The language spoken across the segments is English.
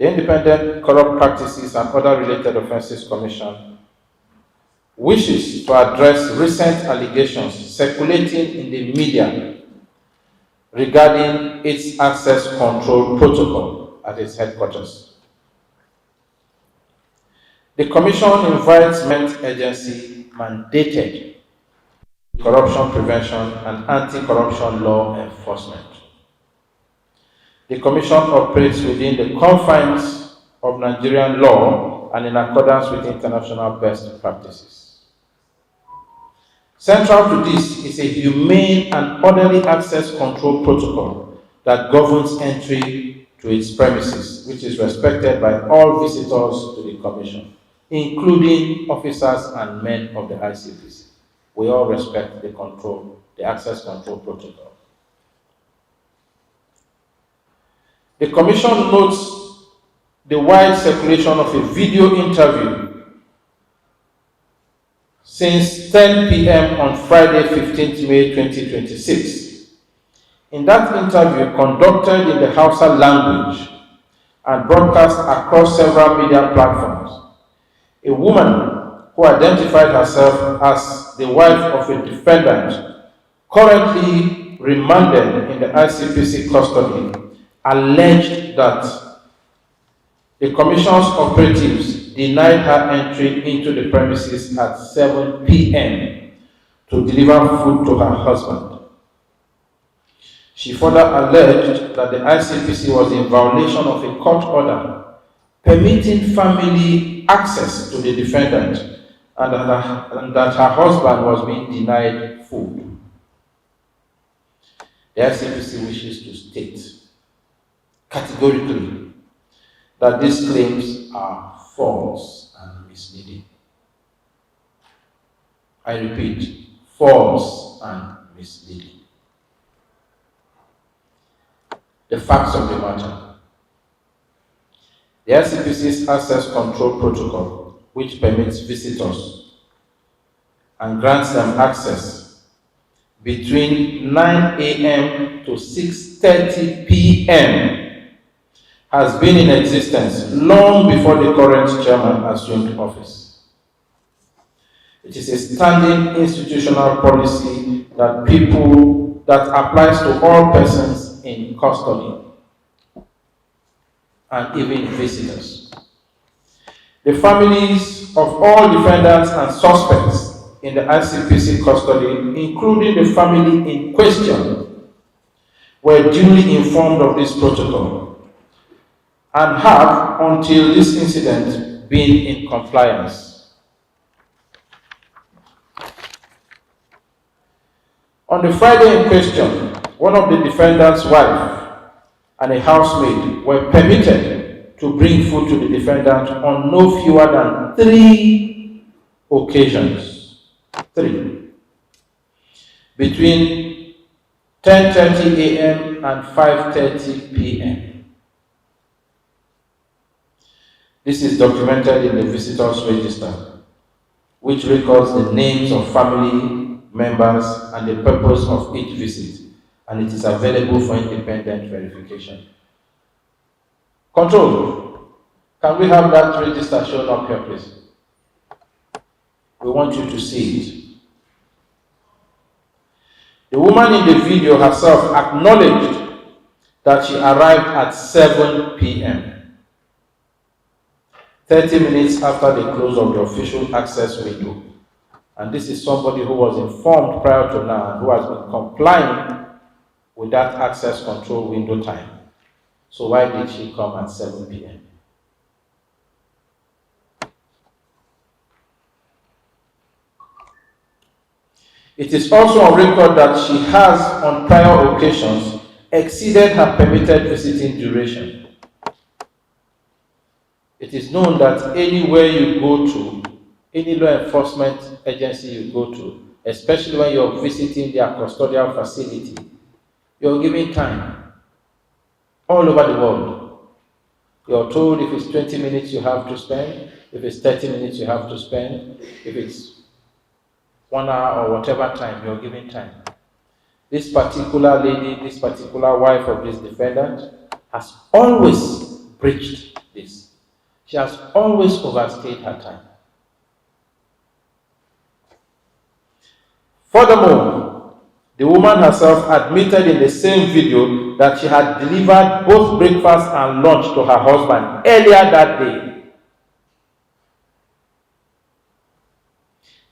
The Independent Corrupt Practices and Other Related Offences Commission wishes to address recent allegations circulating in the media regarding its access control protocol at its headquarters. The Commission invites government agency mandated corruption prevention and anti-corruption law enforcement. The Commission operates within the confines of Nigerian law and in accordance with international best practices. Central to this is a humane and orderly access control protocol that governs entry to its premises, which is respected by all visitors to the Commission, including officers and men of the ICPC. We all respect the access control protocol. The Commission notes the wide circulation of a video interview since 10 p.m. on Friday, 15th May 2026. In that interview, conducted in the Hausa language and broadcast across several media platforms, a woman who identified herself as the wife of a defendant currently remanded in the ICPC custody alleged that the Commission's operatives denied her entry into the premises at 7 p.m. to deliver food to her husband. She further alleged that the ICPC was in violation of a court order permitting family access to the defendant and that her husband was being denied food. The ICPC wishes to state categorically that these claims are false and misleading. I repeat, false and misleading. The facts of the matter. The ICPC's access control protocol, which permits visitors and grants them access between 9 a.m. to 6:30 p.m., has been in existence long before the current chairman assumed office. It is a standing institutional policy that applies to all persons in custody and even visitors. The families of all defendants and suspects in the ICPC custody, including the family in question, were duly informed of this protocol and have, until this incident, been in compliance. On the Friday in question, one of the defendant's wife and a housemaid were permitted to bring food to the defendant on no fewer than 3 occasions. 3. Between 10:30 a.m. and 5:30 p.m. This is documented in the Visitors Register, which records the names of family members and the purpose of each visit, and it is available for independent verification. Control, can we have that register shown up here, please? We want you to see it. The woman in the video herself acknowledged that she arrived at 7 p.m. 30 minutes after the close of the official access window. And this is somebody who was informed prior to now and who has been complying with that access control window time. So why did she come at 7 p.m.? It is also on record that she has, on prior occasions, exceeded her permitted visiting duration. It is known that anywhere you go to, any law enforcement agency you go to, especially when you're visiting their custodial facility, you're given time. All over the world. You're told if it's 20 minutes you have to spend, if it's 30 minutes you have to spend, if it's 1 hour or whatever time, you're given time. This particular lady, this particular wife of this defendant, has always breached the She has always overstayed her time. Furthermore, the woman herself admitted in the same video that she had delivered both breakfast and lunch to her husband earlier that day,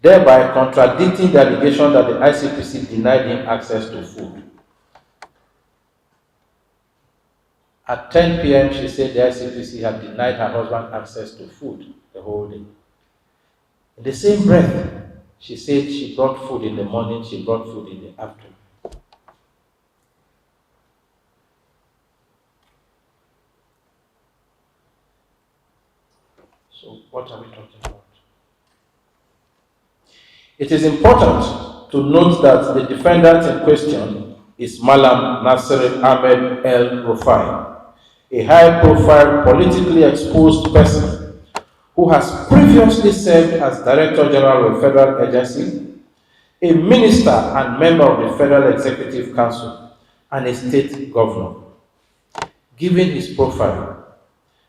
thereby contradicting the allegation that the ICPC denied him access to food. At 10 p.m., she said the ICPC had denied her husband access to food the whole day. In the same breath, she said she brought food in the morning, she brought food in the afternoon. So what are we talking about? It is important to note that the defendant in question is Malam Nasser Ahmed El-Rufai, a high-profile, politically exposed person who has previously served as Director General of a federal agency, a minister and member of the Federal Executive Council, and a state governor. Given his profile,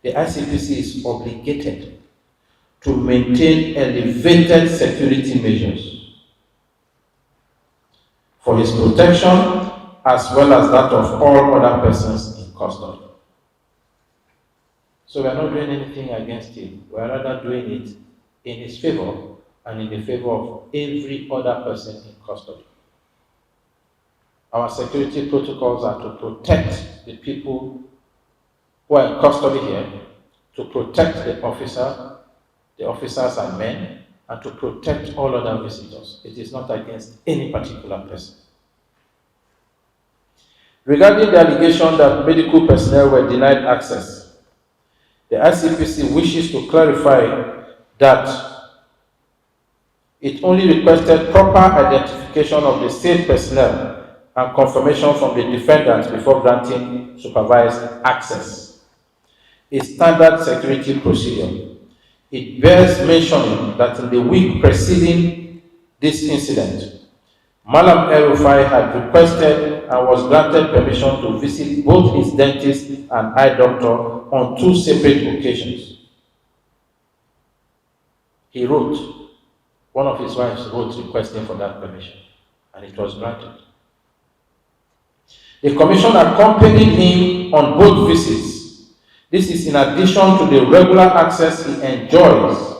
the ICPC is obligated to maintain elevated security measures for his protection as well as that of all other persons in custody. So we are not doing anything against him. We are rather doing it in his favor and in the favor of every other person in custody. Our security protocols are to protect the people who are in custody here, to protect the officers and men, and to protect all other visitors. It is not against any particular person. Regarding the allegation that medical personnel were denied access, the ICPC wishes to clarify that it only requested proper identification of the said personnel and confirmation from the defendant before granting supervised access, a standard security procedure. It bears mentioning that in the week preceding this incident, Malam El-rufai had requested and was granted permission to visit both his dentist and eye doctor on 2 separate occasions. He wrote, one of his wives wrote requesting for that permission, and it was granted. The commission accompanied him on both visits. This is in addition to the regular access he enjoys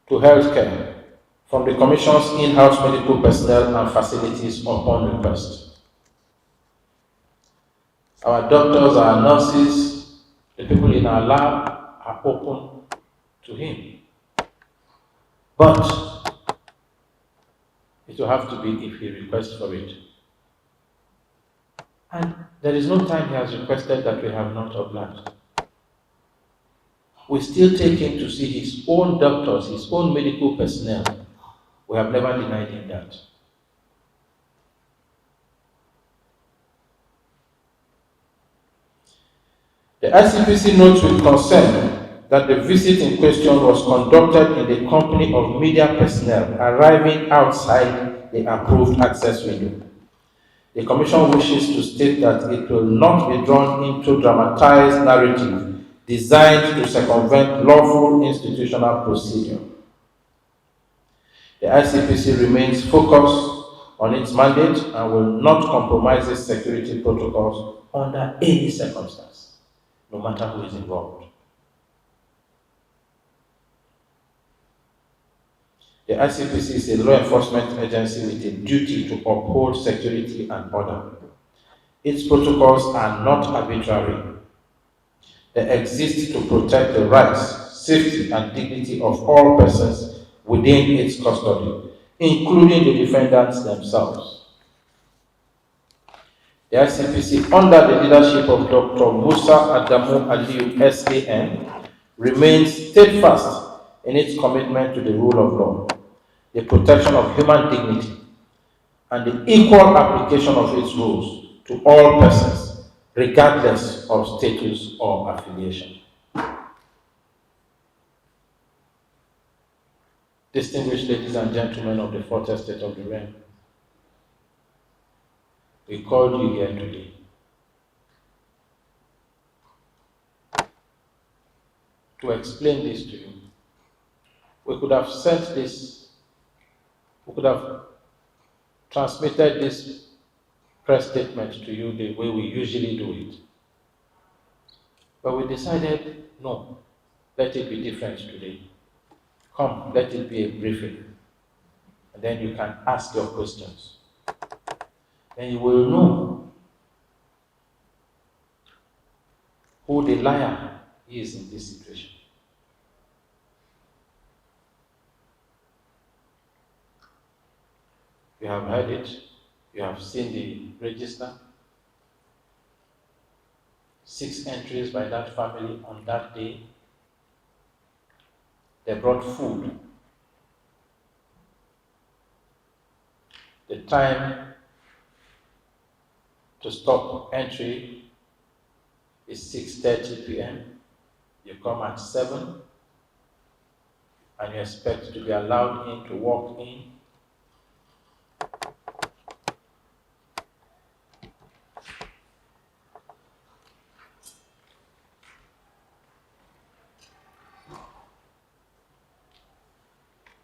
to healthcare from the Commission's in-house medical personnel and facilities upon request. Our doctors, our nurses, the people in our lab are open to him. But it will have to be if he requests for it. And there is no time he has requested that we have not obliged. We still take him to see his own doctors, his own medical personnel. We have never denied him that. The ICPC notes with concern that the visit in question was conducted in the company of media personnel arriving outside the approved access window. The Commission wishes to state that it will not be drawn into dramatized narrative designed to circumvent lawful institutional procedure. The ICPC remains focused on its mandate and will not compromise its security protocols under any circumstance, no matter who is involved. The ICPC is a law enforcement agency with a duty to uphold security and order. Its protocols are not arbitrary. They exist to protect the rights, safety, and dignity of all persons within its custody, including the defendants themselves. The ICPC, under the leadership of Dr. Musa Adamu Aliyu SAN, remains steadfast in its commitment to the rule of law, the protection of human dignity, and the equal application of its rules to all persons, regardless of status or affiliation. Distinguished ladies and gentlemen of the Fourth Estate of the realm, we called you here today will explain this to you. We could have sent this, we could have transmitted this press statement to you the way we usually do it. But we decided, no, let it be different today. Come, let it be a briefing. And then you can ask your questions. Then you will know who the liar is in this situation. You have heard it, you have seen the register. 6 entries by that family on that day. They brought food. The time to stop entry is 6:30 p.m. You come at 7 and you expect to be allowed in to walk in